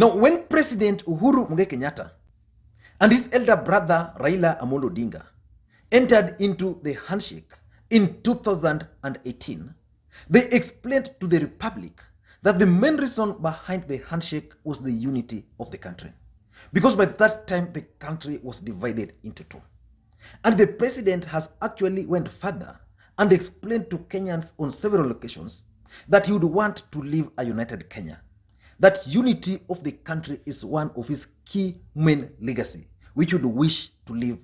Now, when President Uhuru Kenyatta and his elder brother Raila Odinga entered into the handshake in 2018, they explained to the Republic that the main reason behind the handshake was the unity of the country. Because by that time, the country was divided into two. And the president has actually went further and explained to Kenyans on several occasions that he would want to live a united Kenya. That unity of the country is one of his key main legacy, which he would wish to live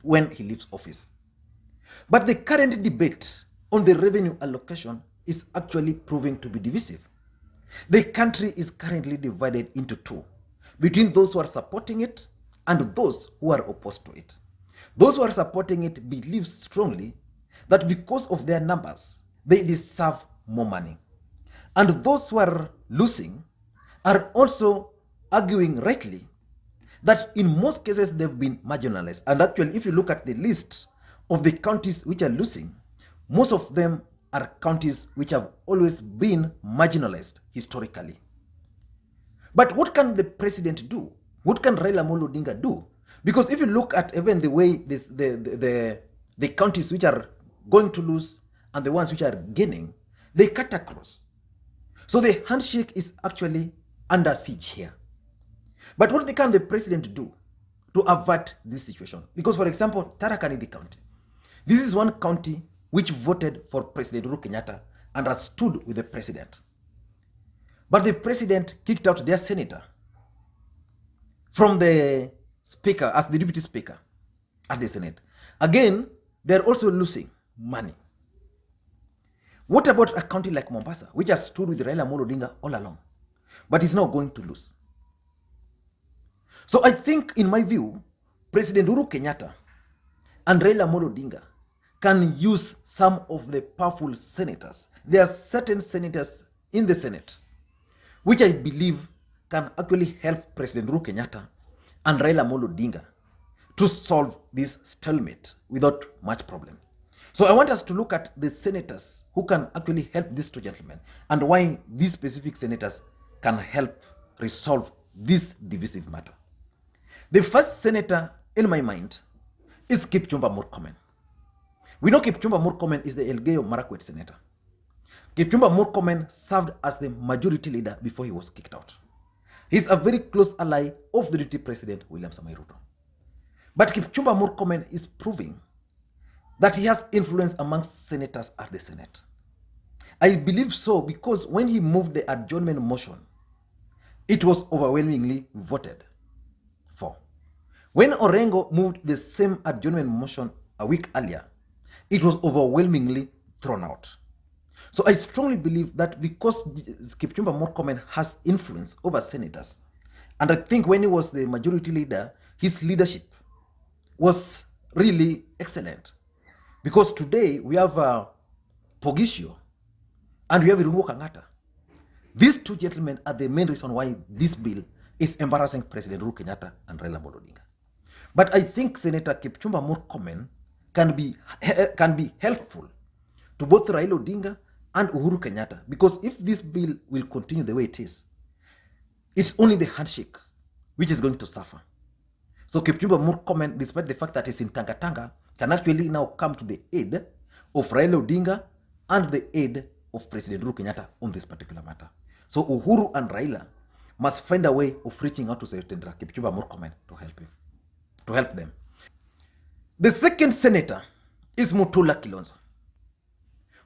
when he leaves office. But the current debate on the revenue allocation is actually proving to be divisive. The country is currently divided into two, between those who are supporting it and those who are opposed to it. Those who are supporting it believe strongly that because of their numbers, they deserve more money. And those who are losing are also arguing rightly that in most cases they've been marginalized. And actually, if you look at the list of the counties which are losing, most of them are counties which have always been marginalized historically. But what can the president do? What can Raila Odinga do? Because if you look at even the way the counties which are going to lose and the ones which are gaining, they cut across. So the handshake is actually under siege here. But what can the president do to avert this situation? Because, for example, Tharaka Nithi County, this is one county which voted for President Uhuru Kenyatta and has stood with the president. But the president kicked out their senator from the speaker as the deputy speaker at the Senate. Again, they're also losing money. What about a county like Mombasa, which has stood with Raila Odinga all along, but is now going to lose? So I think, in my view, President Uhuru Kenyatta and Raila Odinga can use some of the powerful senators. There are certain senators in the Senate which I believe can actually help President Uhuru Kenyatta and Raila Odinga to solve this stalemate without much problem. So I want us to look at the senators who can actually help these two gentlemen and why these specific senators can help resolve this divisive matter. The first senator in my mind is Kipchumba Murkomen. We know Kipchumba Murkomen is the Elgeyo Marakwet senator. Kipchumba Murkomen served as the majority leader before he was kicked out. He's a very close ally of the deputy president, William Samoei Ruto. But Kipchumba Murkomen is proving that he has influence amongst senators at the Senate. I believe so because when he moved the adjournment motion, it was overwhelmingly voted for. When Orengo moved the same adjournment motion a week earlier, it was overwhelmingly thrown out. So I strongly believe that because Kipchumba Murkomen has influence over senators, and I think when he was the majority leader, his leadership was really excellent. Because today we have Pogisho and we have Irungu Kangata. These two gentlemen are the main reason why this bill is embarrassing President Uhuru Kenyatta and Raila Odinga. But I think Senator Kipchumba Murkomen can be helpful to both Raila Odinga and Uhuru Kenyatta, because if this bill will continue the way it is, it's only the handshake which is going to suffer. So Kipchumba Murkomen, despite the fact that he's in Tanga, can actually now come to the aid of Raila Odinga and the aid of President Uhuru Kenyatta on this particular matter. So Uhuru and Raila must find a way of reaching out to Senator Kipchumba Murkomen to help them. The second senator is Mutula Kilonzo.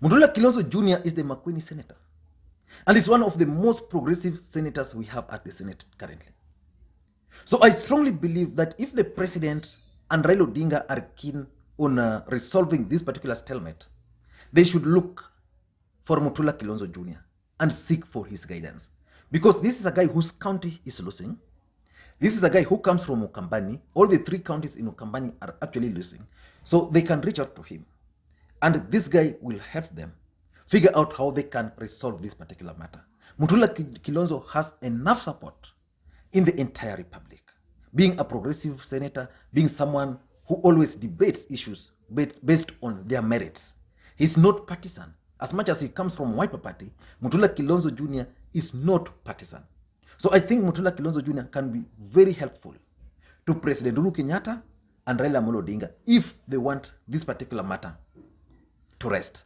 Mutula Kilonzo Jr. is the Makwiny senator and is one of the most progressive senators we have at the Senate currently. So I strongly believe that if the president and Raila Odinga are keen on resolving this particular stalemate, they should look for Mutula Kilonzo Jr. and seek for his guidance. Because this is a guy whose county is losing. This is a guy who comes from Ukambani. All the three counties in Ukambani are actually losing. So they can reach out to him. And this guy will help them figure out how they can resolve this particular matter. Mutula Kilonzo has enough support in the entire republic. Being a progressive senator, being someone who always debates issues based on their merits. He's not partisan. As much as he comes from Wiper Party, Mutula Kilonzo Jr. is not partisan. So I think Mutula Kilonzo Jr. can be very helpful to President Uhuru Kenyatta and Raila Odinga if they want this particular matter to rest.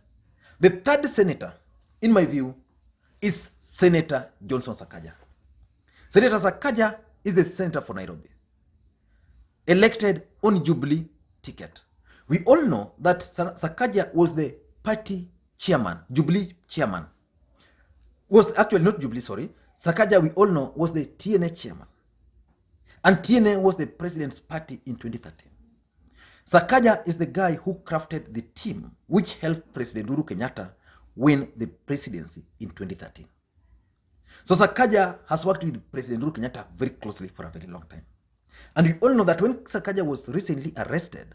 The third senator, in my view, is Senator Johnson Sakaja. Senator Sakaja is the senator for Nairobi, elected on Jubilee ticket. We all know that Sakaja was the party chairman, Jubilee chairman. Was actually not Jubilee, sorry. Sakaja, we all know, was the TNA chairman. And TNA was the president's party in 2013. Sakaja is the guy who crafted the team which helped President Uhuru Kenyatta win the presidency in 2013. So Sakaja has worked with President Uhuru Kenyatta very closely for a very long time. And we all know that when Sakaja was recently arrested,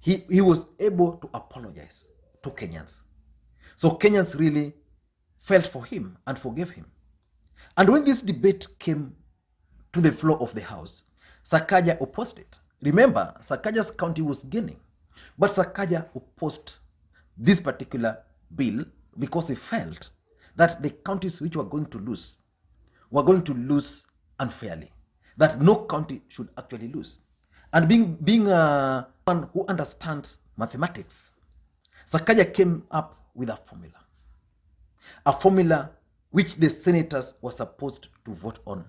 he was able to apologize to Kenyans. So Kenyans really felt for him and forgave him. And when this debate came to the floor of the House, Sakaja opposed it. Remember, Sakaja's county was gaining, but Sakaja opposed this particular bill because he felt that the counties which were going to lose unfairly, that no county should actually lose. And being one who understands mathematics, Sakaja came up with a formula which the senators were supposed to vote on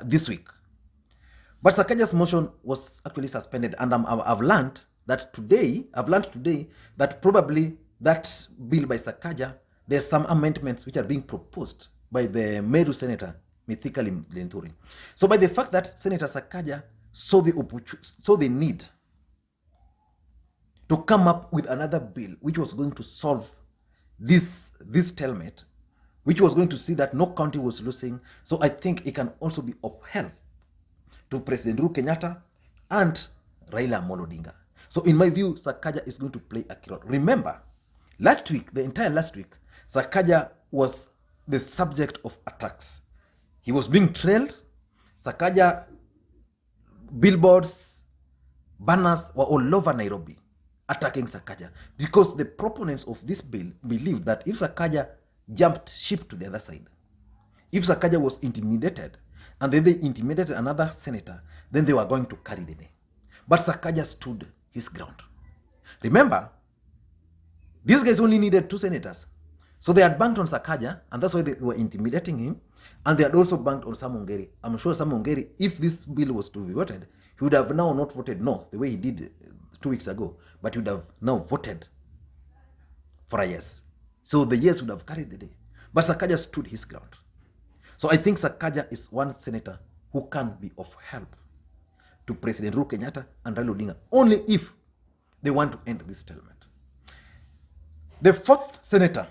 this week. But Sakaja's motion was actually suspended, and I've learned today that probably that bill by Sakaja, there's some amendments which are being proposed by the Meru Senator Mithika Linturi. So by the fact that Senator Sakaja saw the need to come up with another bill which was going to solve this stalemate, which was going to see that no county was losing, so I think it can also be of help to President Uhuru Kenyatta and Raila Odinga. So in my view, Sakaja is going to play a key role. Remember, the entire last week, Sakaja was the subject of attacks. He was being trailed. Sakaja billboards, banners were all over Nairobi attacking Sakaja because the proponents of this bill believed that if Sakaja jumped ship to the other side, if Sakaja was intimidated, and then they intimidated another senator, then they were going to carry the day. But Sakaja stood his ground. Remember, these guys only needed 2 senators. So they had banked on Sakaja, and that's why they were intimidating him. And they had also banked on Sam Ongeri. I'm sure Sam Ongeri, if this bill was to be voted, he would have now not voted no, the way he did 2 weeks ago, but he would have now voted for a yes. So the yes would have carried the day. But Sakaja stood his ground. So I think Sakaja is one senator who can be of help to President Uhuru Kenyatta and Raila Odinga, only if they want to end this stalemate. The fourth senator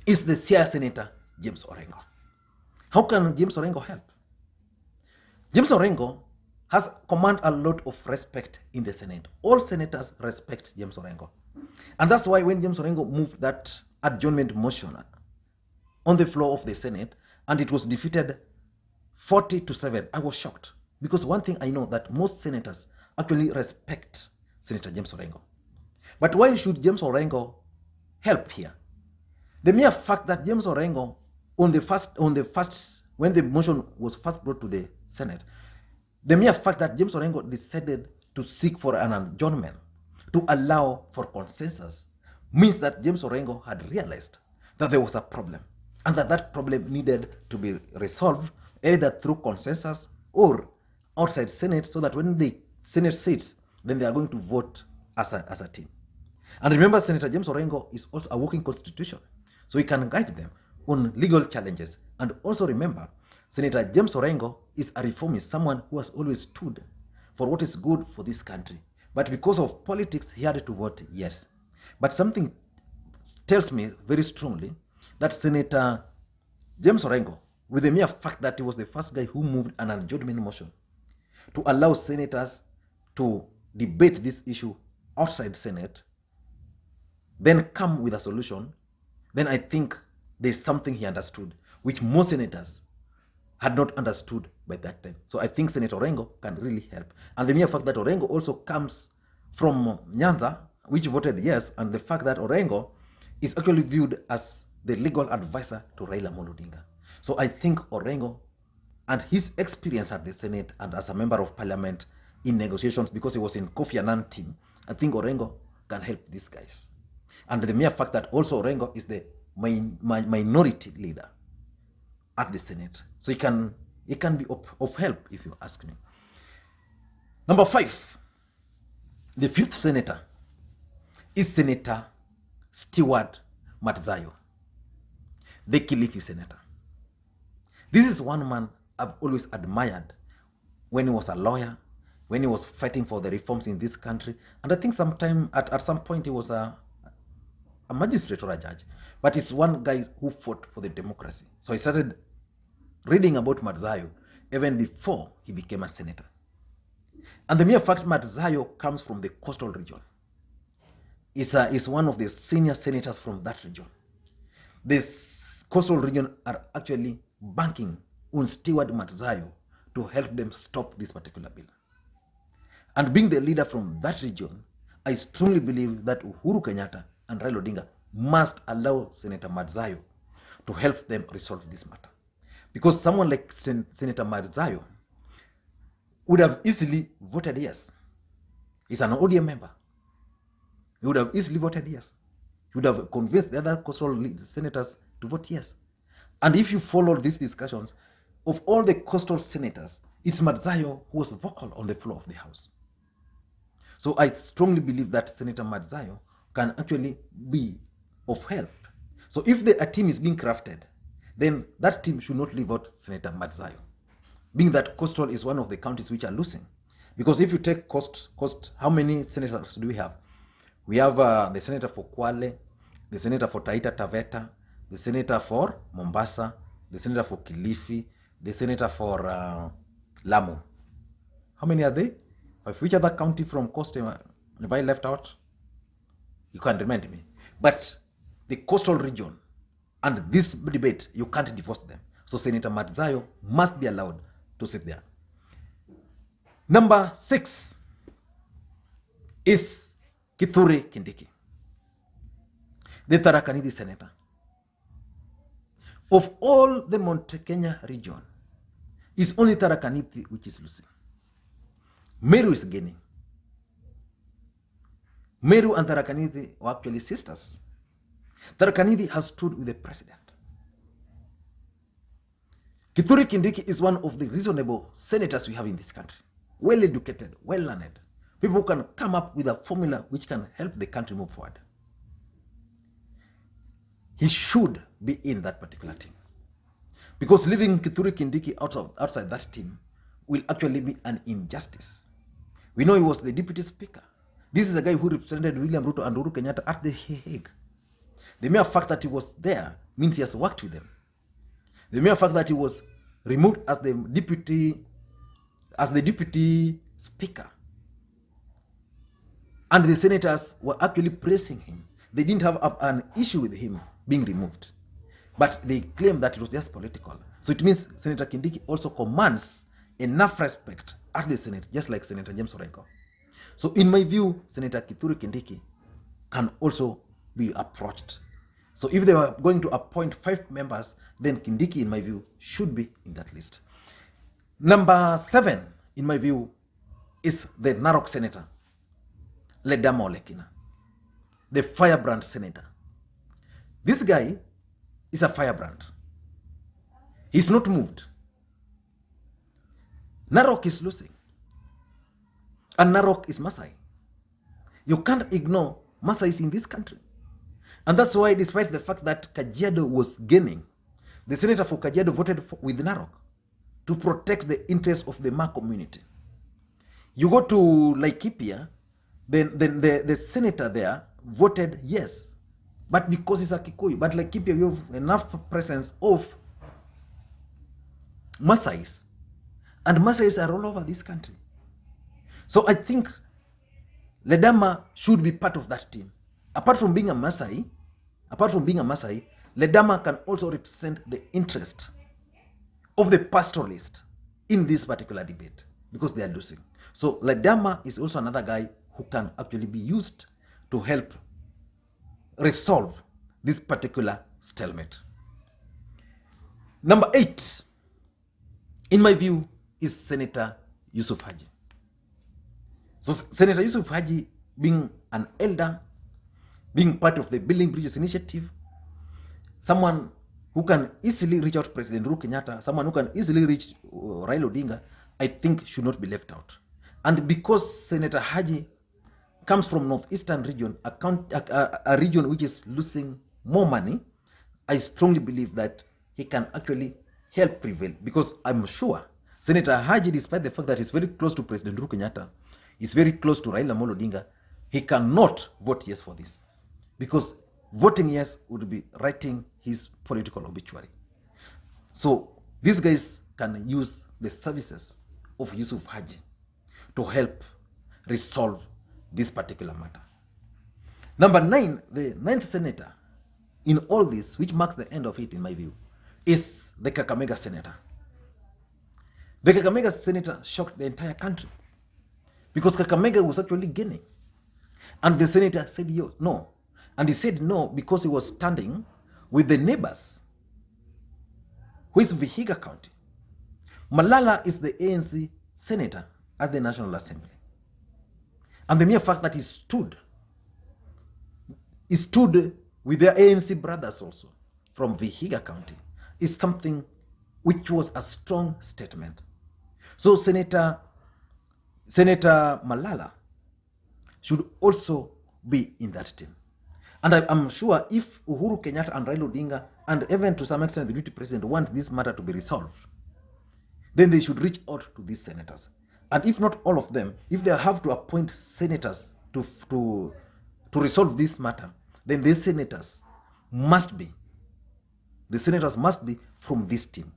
is the Siaya Senator, James Orengo. How can James Orengo help? James Orengo has command a lot of respect in the Senate. All senators respect James Orengo. And that's why when James Orengo moved that adjournment motion on the floor of the Senate, and it was defeated 40-7, I was shocked. Because one thing I know, that most senators actually respect Senator James Orengo. But why should James Orengo help here? The mere fact that James Orengo, when the motion was first brought to the Senate, the mere fact that James Orengo decided to seek for an adjournment to allow for consensus means that James Orengo had realized that there was a problem, and that problem needed to be resolved either through consensus or outside Senate, so that when the Senate sits, then they are going to vote as a team. And remember, Senator James Orengo is also a working constitution, so he can guide them on legal challenges. And also remember, Senator James Orengo is a reformist, someone who has always stood for what is good for this country. But because of politics, he had to vote yes. But something tells me very strongly that Senator James Orengo, with the mere fact that he was the first guy who moved an adjournment motion to allow senators to debate this issue outside Senate, then come with a solution, then I think there's something he understood, which most senators had not understood by that time. So I think Senator Orengo can really help. And the mere fact that Orengo also comes from Nyanza, which voted yes, and the fact that Orengo is actually viewed as the legal advisor to Raila Odinga. So I think Orengo and his experience at the Senate and as a member of parliament in negotiations, because he was in Kofi Annan team, I think Orengo can help these guys. And the mere fact that also Orengo is the minority leader at the Senate. So it can be of help, if you ask me. Number 5, the 5th senator is Senator Stewart Madzayo, the Kilifi senator. This is one man I've always admired when he was a lawyer, when he was fighting for the reforms in this country. And I think at some point he was a magistrate or a judge. But it's one guy who fought for the democracy. So I started reading about Madzayo even before he became a senator. And the mere fact Madzayo comes from the coastal region, is one of the senior senators from that region. The coastal region are actually banking on Stewart Madzayo to help them stop this particular bill. And being the leader from that region, I strongly believe that Uhuru Kenyatta and Raila Odinga must allow Senator Madzayo to help them resolve this matter. Because someone like Senator Madzayo would have easily voted yes. He's an ODM member. He would have easily voted yes. He would have convinced the other coastal senators to vote yes. And if you follow these discussions, of all the coastal senators, it's Madzayo who was vocal on the floor of the House. So I strongly believe that Senator Madzayo can actually be of help. So if a team is being crafted, then that team should not leave out Senator Madzayo, being that coastal is one of the counties which are losing. Because if you take coast, how many senators do we have? We have the senator for Kwale, the senator for Taita Taveta, the senator for Mombasa, the senator for Kilifi, the senator for Lamu. How many are they? Which other county from coast have I left out? You can remind me. But the coastal region and this debate, you can't divorce them. So Senator Madzayo must be allowed to sit there. Number 6 is Kithure Kindiki, the Tharaka Nithi senator. Of all the Mount Kenya region, it's only Tharaka Nithi which is losing. Meru is gaining. Meru and Tharaka Nithi were actually sisters. Tharaka Nithi has stood with the president. Kithure Kindiki is one of the reasonable senators we have in this country. Well educated, well learned. People who can come up with a formula which can help the country move forward. He should be in that particular team. Because leaving Kithure Kindiki outside that team will actually be an injustice. We know he was the deputy speaker. This is a guy who represented William Ruto and Uhuru Kenyatta at the Hague. The mere fact that he was there means he has worked with them. The mere fact that he was removed as the deputy speaker, and the senators were actually praising him. They didn't have an issue with him being removed, but they claimed that it was just political. So it means Senator Kindiki also commands enough respect at the Senate, just like Senator James Orengo. So in my view, Senator Kithure Kindiki can also be approached. So if they were going to appoint 5 members, then Kindiki, in my view, should be in that list. Number 7, in my view, is the Narok senator, Ledama Olekina, the firebrand senator. This guy is a firebrand. He's not moved. Narok is losing. And Narok is Masai. You can't ignore Masais in this country. And that's why, despite the fact that Kajiado was gaining, the senator for Kajiado voted with Narok to protect the interests of the Ma community. You go to Laikipia, then the senator there voted yes, but because he's a Kikuyu. But Laikipia, we have enough presence of Masais, and Masais are all over this country. So I think Ledama should be part of that team. Apart from being a Masai, Ledama can also represent the interest of the pastoralist in this particular debate, because they are losing. So Ledama is also another guy who can actually be used to help resolve this particular stalemate. Number 8, in my view, is Senator Yusuf Haji. So Senator Yusuf Haji, being an elder, being part of the Building Bridges initiative, someone who can easily reach out to President Uhuru Kenyatta, someone who can easily reach Raila Odinga, I think should not be left out. And because Senator Haji comes from Northeastern region, a region which is losing more money, I strongly believe that he can actually help prevail, because I'm sure Senator Haji, despite the fact that he's very close to President Uhuru Kenyatta, he's very close to Raila Odinga, he cannot vote yes for this, because voting yes would be writing his political obituary. So these guys can use the services of Yusuf Haji to help resolve this particular matter. Number 9, the 9th senator in all this, which marks the end of it in my view, is the Kakamega senator. The Kakamega senator shocked the entire country because Kakamega was actually gaining. And the senator said no. And he said no because he was standing with the neighbors, who is Vihiga County. Malala is the ANC senator at the National Assembly. And the mere fact that he stood with their ANC brothers also from Vihiga County is something which was a strong statement. So Senator Malala should also be in that team. And I'm sure if Uhuru Kenyatta and Raila Odinga, and even to some extent the deputy president, want this matter to be resolved, then they should reach out to these senators. And if not all of them, if they have to appoint senators to resolve this matter, then these senators must be from this team.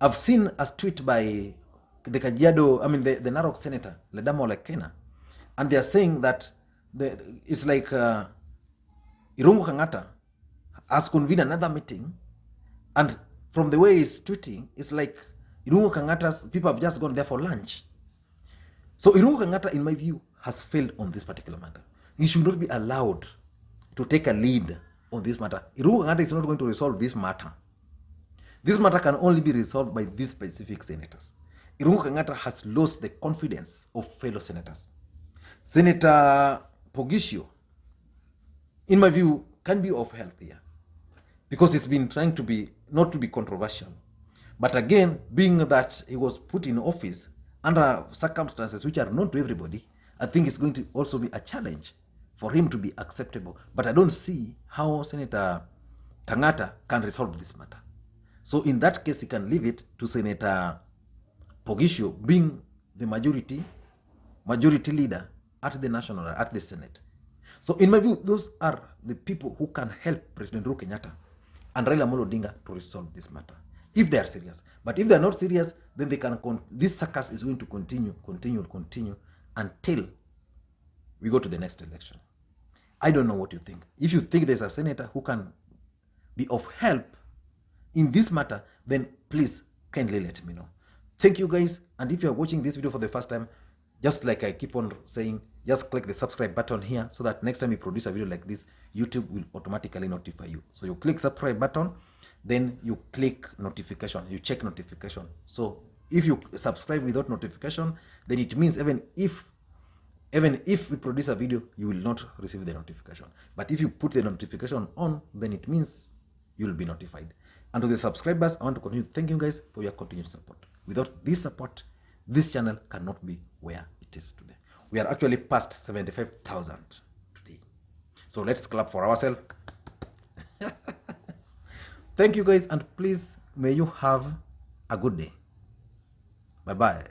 I've seen a tweet by the the Narok senator, Ledama Olekina, and they are saying that it's like Irungu Kenyatta has convened another meeting, and from the way he's tweeting, it's like Irungu Kenyatta's people have just gone there for lunch. So Uhuru Kenyatta, in my view, has failed on this particular matter. He should not be allowed to take a lead on this matter. Uhuru Kenyatta is not going to resolve this matter. This matter can only be resolved by these specific senators. Uhuru Kenyatta has lost the confidence of fellow senators. Senator Pogisho, in my view, can be of help here, because he's been trying to be, not to be controversial. But again, being that he was put in office under circumstances which are known to everybody, I think it's going to also be a challenge for him to be acceptable. But I don't see how Senator Kenyatta can resolve this matter. So in that case, he can leave it to Senator Pogisho, being the majority leader at the Senate. So in my view, those are the people who can help President Uhuru Kenyatta and Raila Odinga to resolve this matter, if they are serious. But if they are not serious, then they can this circus is going to continue until we go to the next election. I don't know what you think. If you think there's a senator who can be of help in this matter, then please kindly let me know. Thank you guys. And if you're watching this video for the first time, just like I keep on saying, just click the subscribe button here so that next time we produce a video like this, YouTube will automatically notify you. So you click subscribe button, then you click notification, you check notification. So if you subscribe without notification, then it means even if we produce a video, you will not receive the notification. But if you put the notification on, then it means you will be notified. And to the subscribers, I want to continue thanking you guys for your continued support. Without this support, this channel cannot be where it is today. We are actually past 75,000 today. So let's clap for ourselves. Thank you guys, and please may you have a good day. Bye-bye.